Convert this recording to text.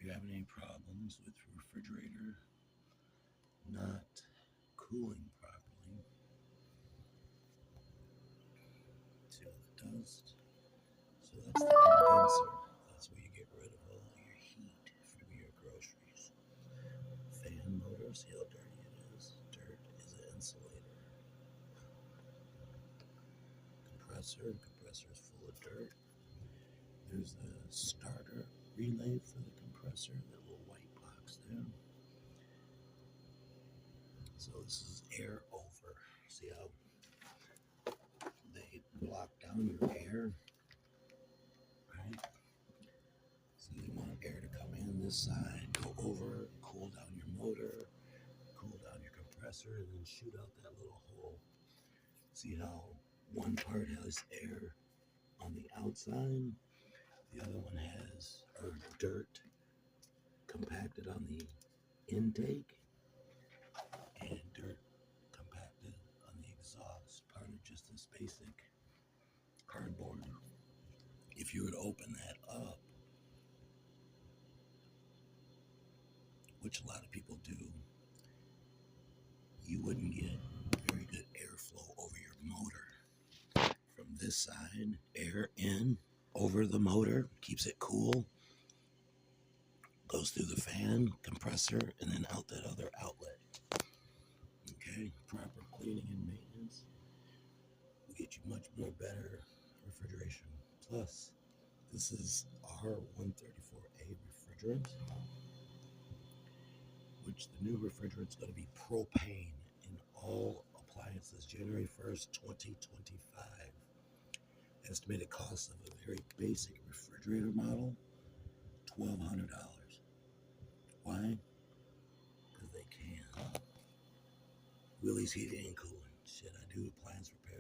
you're having any problems with your refrigerator not cooling properly, see all the dust? So that's the condenser. That's where you get rid of all your heat from your groceries. Fan motor, see how dirty it is? Dirt is an insulator. Compressor is full of dirt. There's the starter relay for the compressor, that little white box there. So this is air over. See how they block down your air, right? So you want air to come in this side, go over, cool down your motor, cool down your compressor, and then shoot out that little hole. See how one part has air on the outside, the other one has dirt compacted on the intake, and dirt compacted on the exhaust, part of just this basic cardboard. If you were to open that up, which a lot of people do, you wouldn't get very good airflow over your motor. From this side, air in over the motor, keeps it cool, goes through the fan, compressor, and then out that other outlet. Okay, proper cleaning and maintenance will get you much more better refrigeration. Plus, this is R134A refrigerant, which the new refrigerant is going to be propane in all appliances January 1st, 2025. Estimated cost of a very basic refrigerator model, $1,200. Why? Because they can. Willie's Heating and Cooling. Shit, I do appliance repair